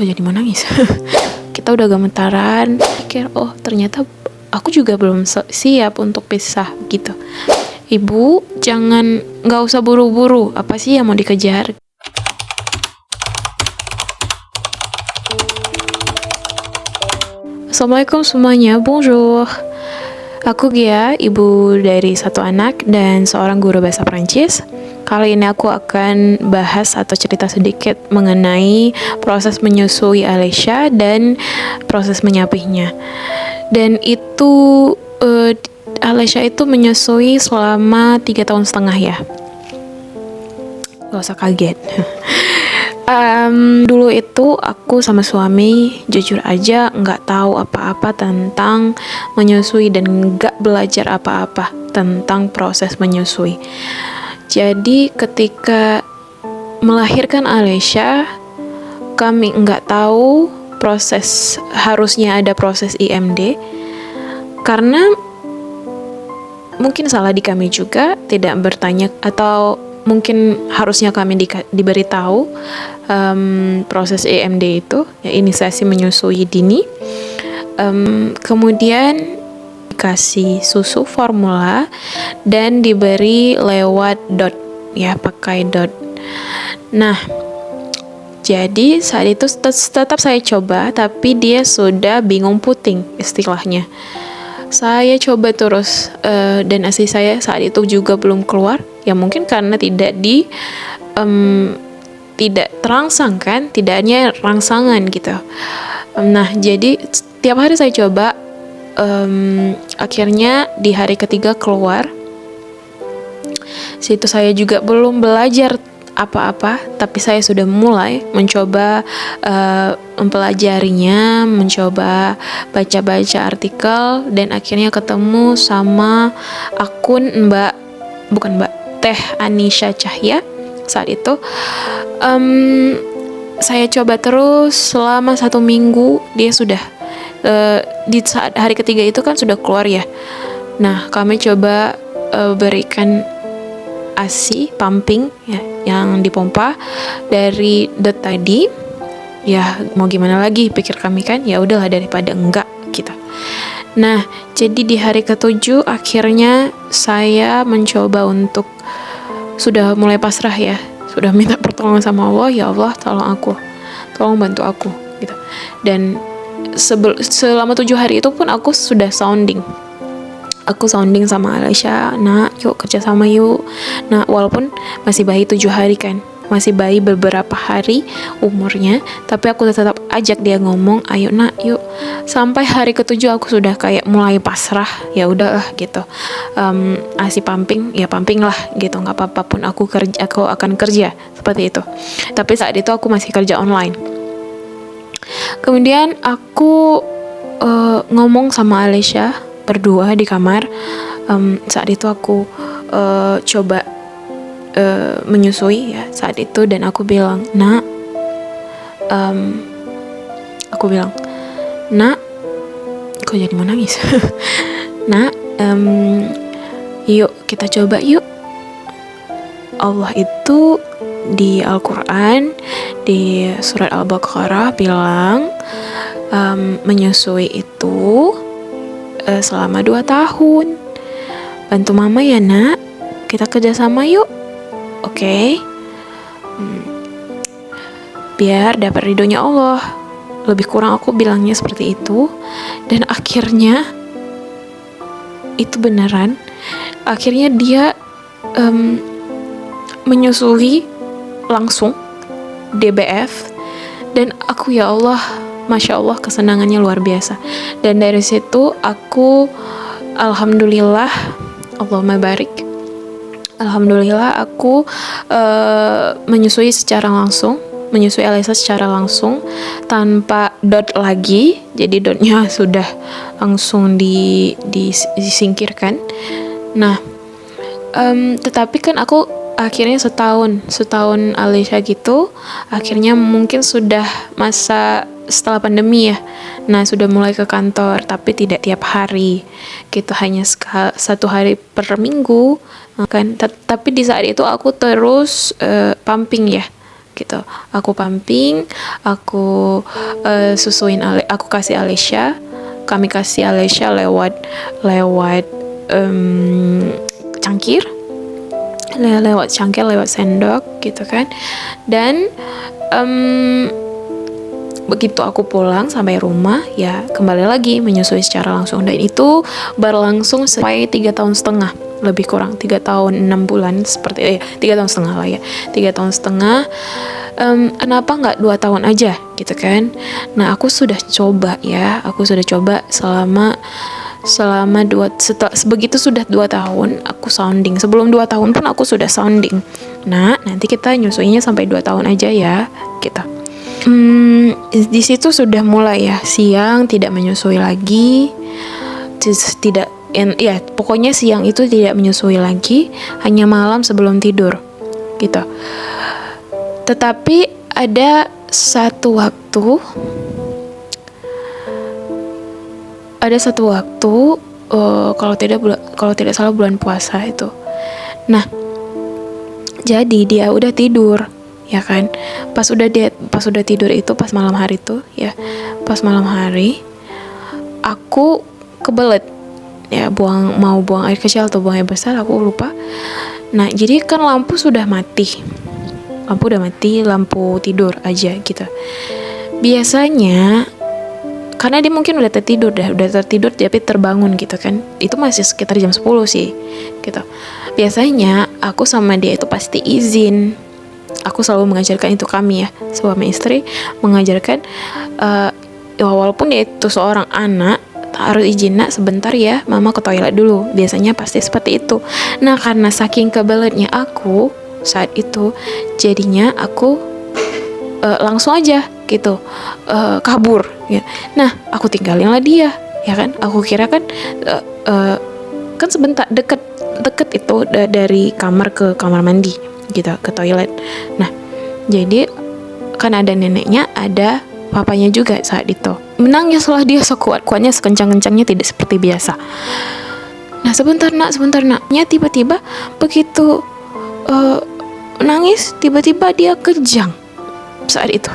Kok jadi mau nangis? Kita udah gemetaran, pikir oh ternyata aku juga belum siap untuk pisah gitu. Ibu, nggak usah buru-buru, apa sih yang mau dikejar? Assalamualaikum semuanya, bonjour. Aku Gia, ibu dari satu anak dan seorang guru bahasa Prancis. Kali ini aku akan bahas atau cerita sedikit mengenai proses menyusui Alesya dan proses menyapihnya. Dan itu Alesya itu menyusui selama 3,5 tahun ya. Gak usah kaget. Dulu itu aku sama suami jujur aja nggak tahu apa-apa tentang menyusui dan nggak belajar apa-apa tentang proses menyusui. Jadi ketika melahirkan Alesya, kami nggak tahu harusnya ada proses IMD karena mungkin salah di kami juga tidak bertanya, atau mungkin harusnya kami diberitahu proses IMD itu ya, inisiasi menyusui dini. Kemudian dikasih susu formula dan diberi lewat dot ya, pakai dot. Nah, jadi saat itu tetap saya coba, tapi dia sudah bingung puting istilahnya. Saya coba terus dan ASI saya saat itu juga belum keluar. Ya mungkin karena tidak terangsang kan, tidak hanya rangsangan gitu. Nah jadi tiap hari saya coba, akhirnya di hari ketiga keluar. Situ saya juga belum belajar apa-apa, tapi saya sudah mulai mencoba mempelajarinya, mencoba baca-baca artikel, dan akhirnya ketemu sama akun Teh Anisha Cahya. Saat itu saya coba terus selama 1 minggu. Dia sudah di saat hari ketiga itu kan sudah keluar ya. Nah kami coba berikan ASI pumping ya, yang dipompa dari dot tadi. Ya mau gimana lagi pikir kami kan, ya udahlah daripada enggak gitu. Nah jadi di hari ke-7 akhirnya saya mencoba untuk, sudah mulai pasrah ya, sudah minta pertolongan sama Allah, ya Allah tolong bantu aku gitu. Dan selama 7 hari itu pun aku sudah sounding sama Alesya, nak yuk kerja sama yuk. Nah walaupun masih bayi 7 hari kan, masih bayi beberapa hari umurnya, tapi aku tetap ajak dia ngomong, ayo nak yuk. Sampai hari ke-7 aku sudah kayak mulai pasrah, ya udahlah gitu. ASI pumping ya pumping lah gitu, nggak apa-apa pun aku akan kerja seperti itu. Tapi saat itu aku masih kerja online. Kemudian aku ngomong sama Alesya berdua di kamar. Saat itu aku coba menyusui ya saat itu, dan aku bilang, nak, kok jadi mau nangis? Nak, yuk kita coba yuk. Allah itu di Al-Quran di surat Al-Baqarah bilang menyusui itu selama 2 tahun. Bantu mama ya nak, kita kerjasama yuk. Oke. Biar dapat ridhonya Allah. Lebih kurang aku bilangnya seperti itu. Dan akhirnya itu beneran. Akhirnya dia menyusui langsung DBF. Dan aku ya Allah, Masya Allah, kesenangannya luar biasa. Dan dari situ aku alhamdulillah, Allahumma barik, alhamdulillah aku menyusui Alesya secara langsung tanpa dot lagi. Jadi dotnya sudah langsung disingkirkan. Nah tetapi kan aku akhirnya setahun Alesya gitu, akhirnya mungkin sudah masa setelah pandemi ya. Nah sudah mulai ke kantor, tapi tidak tiap hari gitu, hanya 1 hari per minggu kan. Tapi di saat itu aku terus pumping ya gitu. Aku pumping, aku aku kasih Alesya, kami kasih Alesya lewat cangkir, lewat sendok gitu kan. Dan begitu aku pulang sampai rumah, ya kembali lagi menyusui secara langsung, dan itu berlangsung sampai 3,5 tahun, lebih kurang 3 tahun 6 bulan seperti 3 tahun setengah lah ya, 3 tahun setengah. Kenapa nggak 2 tahun aja gitu kan? Nah, aku sudah coba begitu sudah 2 tahun aku sounding. Sebelum 2 tahun pun aku sudah sounding. Nah, nanti kita nyusuinya sampai 2 tahun aja ya, gitu. Di situ sudah mulai ya, siang tidak menyusui lagi, pokoknya siang itu tidak menyusui lagi, hanya malam sebelum tidur gitu. Tetapi ada satu waktu kalau tidak salah bulan puasa itu. Nah, jadi dia udah tidur, ya kan? Pas udah tidur itu pas malam hari tuh ya. Pas malam hari aku kebelet ya, mau buang air kecil atau buang air besar, aku lupa. Nah, jadi kan lampu udah mati, lampu tidur aja gitu. Biasanya karena dia mungkin udah tertidur tapi terbangun gitu kan, itu masih sekitar jam 10 sih gitu. Biasanya aku sama dia itu pasti izin. Aku selalu mengajarkan itu, kami ya suami istri mengajarkan, walaupun dia itu seorang anak, harus izin, nak sebentar ya, mama ke toilet dulu. Biasanya pasti seperti itu. Nah, karena saking kebeletnya aku saat itu, jadinya aku langsung aja gitu kabur ya. Nah, aku tinggalin lah dia, ya kan. Aku kira kan kan sebentar, deket itu dari kamar ke kamar mandi gitu, ke toilet. Nah, jadi kan ada neneknya, ada papanya juga saat itu. Menangislah dia sekuat-kuatnya, sekencang-kencangnya, tidak seperti biasa. Nah, sebentar nak. Ya, tiba-tiba begitu nangis, tiba-tiba dia kejang. Saat itu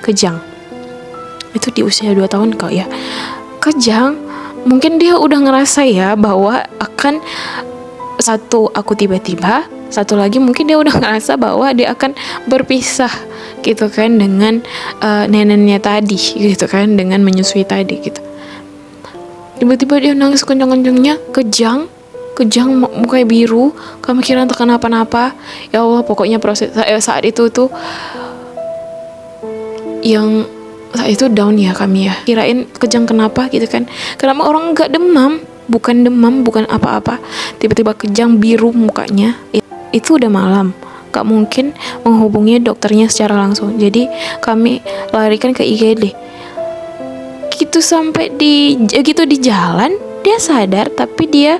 kejang. Itu di usia 2 tahun kok ya. Kejang. Mungkin dia udah ngerasa ya bahwa akan satu aku tiba-tiba, satu lagi mungkin dia udah ngerasa bahwa dia akan berpisah gitu kan dengan neneknya tadi gitu kan, dengan menyusui tadi gitu. Tiba-tiba dia nangis kencang-kencangnya, kejang, mukanya biru, kami kira entah kenapa-napa. Ya Allah, pokoknya proses saat itu tuh yang saat itu down ya kami ya, kirain kejang kenapa gitu kan, kenapa orang nggak demam, bukan apa-apa, tiba-tiba kejang biru mukanya. Itu udah malam, gak mungkin menghubungi dokternya secara langsung, jadi kami larikan ke IGD gitu. Sampai di jalan dia sadar, tapi dia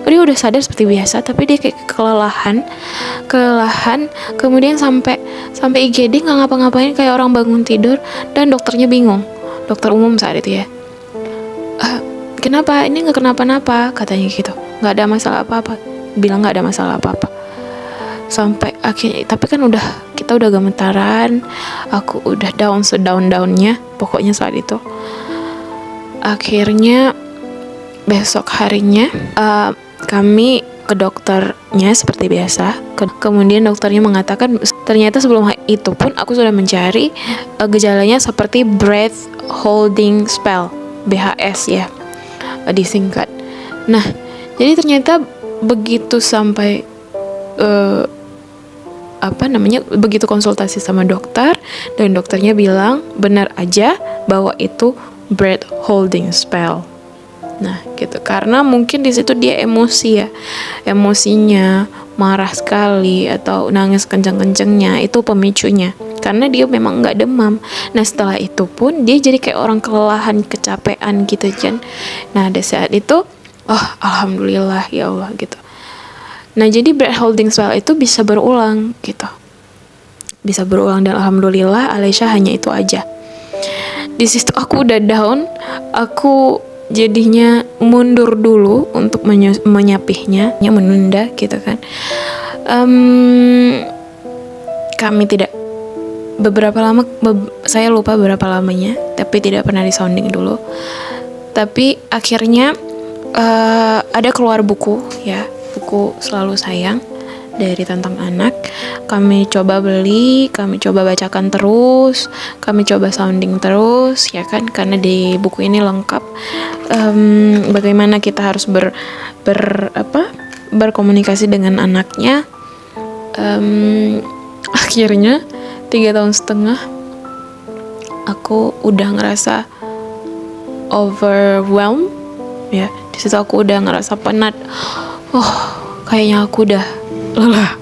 udah sadar seperti biasa, tapi dia kayak kelelahan. Kemudian sampai IGD nggak ngapa-ngapain, kayak orang bangun tidur, dan dokternya bingung, dokter umum saat itu ya. Kenapa? Ini nggak kenapa-napa katanya gitu, nggak ada masalah apa-apa, bilang nggak ada masalah apa-apa. Sampai akhirnya, tapi kan kita udah gemetaran, aku udah sedown-downnya pokoknya saat itu. Akhirnya besok harinya kami ke dokternya seperti biasa. Kemudian dokternya mengatakan ternyata sebelum itu pun aku sudah mencari gejalanya seperti breath holding spell, BHS ya disingkat. Nah, jadi ternyata begitu sampai begitu konsultasi sama dokter, dan dokternya bilang benar aja bahwa itu breath holding spell. Nah, gitu. Karena mungkin di situ dia emosinya marah sekali atau nangis kencang-kencangnya, itu pemicunya. Karena dia memang nggak demam. Nah, setelah itu pun dia jadi kayak orang kelelahan, kecapean gitu kan. Nah, di saat itu, alhamdulillah ya Allah gitu. Nah, jadi breath holding spell itu bisa berulang gitu. Bisa berulang, dan alhamdulillah Alesya hanya itu aja. Di situ aku udah down, aku jadinya mundur dulu untuk menyapihnya, menunda gitu kan. Kami tidak saya lupa berapa lamanya, tapi tidak pernah disounding dulu. Tapi akhirnya ada keluar buku ya, buku Selalu Sayang dari Tentang Anak. Kami coba beli, kami coba bacakan terus, kami coba sounding terus ya kan, karena di buku ini lengkap bagaimana kita harus berkomunikasi dengan anaknya. Akhirnya 3 tahun setengah aku udah ngerasa overwhelmed ya. Di situ aku udah ngerasa penat. Kayaknya aku udah lelah.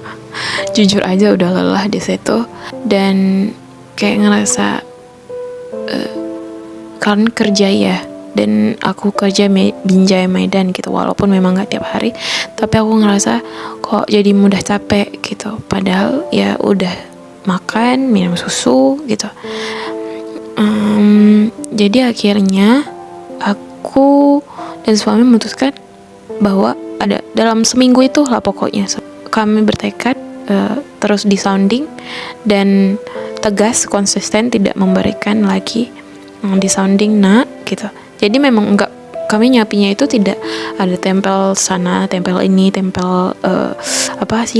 Jujur aja udah lelah di situ, dan kayak ngerasa kan kerja ya, dan aku kerja Binjai Medan gitu, walaupun memang gak tiap hari, tapi aku ngerasa kok jadi mudah capek gitu, padahal ya udah makan, minum susu gitu. Jadi akhirnya aku dan suami memutuskan bahwa dalam seminggu itu lah pokoknya kami bertekad terus disounding dan tegas, konsisten, tidak memberikan lagi disounding nak gitu. Jadi memang kami nyapinya itu tidak ada tempel sana, tempel ini, tempel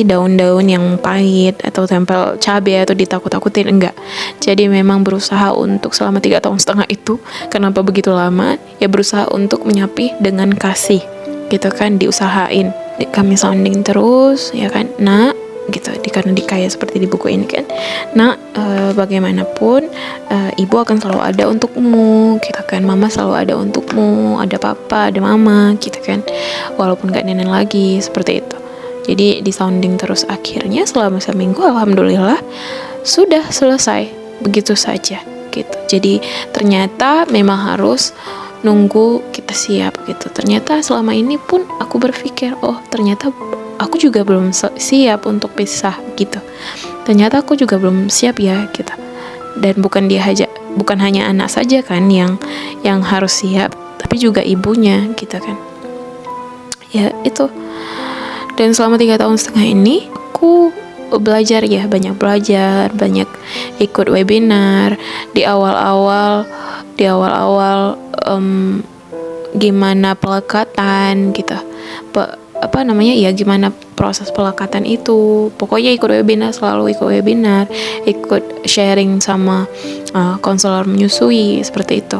daun-daun yang pahit, atau tempel cabai, atau ditakut-takutin, enggak. Jadi memang berusaha untuk selama 3 tahun setengah itu, kenapa begitu lama? Ya berusaha untuk menyapi dengan kasih gitu kan, diusahain. Kami sounding terus ya kan, nak gitu, karena dikaya seperti di buku ini kan, nak bagaimanapun ibu akan selalu ada untukmu gitu kan, mama selalu ada untukmu, ada papa, ada mama gitu kan, walaupun gak nenek lagi, seperti itu. Jadi di sounding terus, akhirnya selama seminggu alhamdulillah sudah selesai begitu saja gitu. Jadi ternyata memang harus nunggu kita siap gitu. Ternyata selama ini pun aku berpikir, ternyata aku juga belum siap untuk pisah gitu. Ternyata aku juga belum siap ya gitu. Dan bukan hanya anak saja kan yang harus siap, tapi juga ibunya gitu kan. Ya itu. Dan selama 3 tahun setengah ini aku belajar ya, banyak belajar, banyak ikut webinar. Di awal-awal gimana pelekatan gitu, gimana proses pelekatan itu. Pokoknya ikut webinar, selalu ikut webinar, ikut sharing sama konselor menyusui, seperti itu.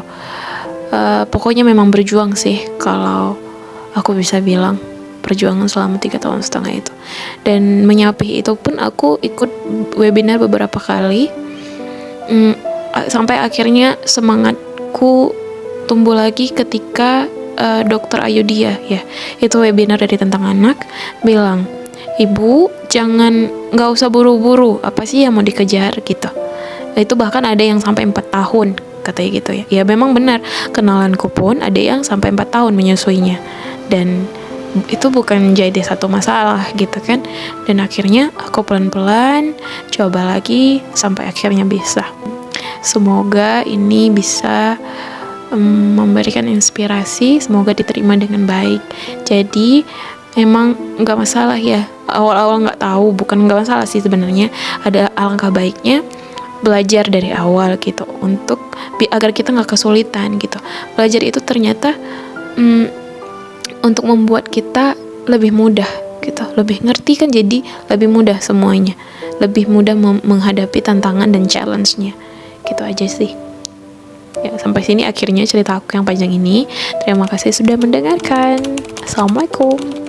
Pokoknya memang berjuang sih, kalau aku bisa bilang perjuangan selama 3 tahun setengah itu. Dan menyapih itu pun aku ikut webinar beberapa kali, sampai akhirnya semangatku tumbuh lagi ketika Dokter Ayudia ya, itu webinar dari Tentang Anak, bilang, ibu nggak usah buru-buru, apa sih yang mau dikejar gitu. Itu bahkan ada yang sampai 4 tahun katanya gitu ya. Ya memang benar, kenalanku pun ada yang sampai 4 tahun menyusuinya, dan itu bukan jadi satu masalah gitu kan. Dan akhirnya aku pelan-pelan coba lagi sampai akhirnya bisa. Semoga ini bisa memberikan inspirasi, semoga diterima dengan baik. Jadi memang nggak masalah ya, awal-awal nggak tahu, bukan nggak masalah sih sebenarnya, ada alangkah baiknya belajar dari awal gitu, untuk agar kita nggak kesulitan gitu. Belajar itu ternyata untuk membuat kita lebih mudah gitu, lebih ngerti kan, jadi lebih mudah semuanya, lebih mudah menghadapi tantangan dan challenge-nya. Gitu aja sih. Ya, sampai sini akhirnya cerita aku yang panjang ini. Terima kasih sudah mendengarkan. Assalamualaikum.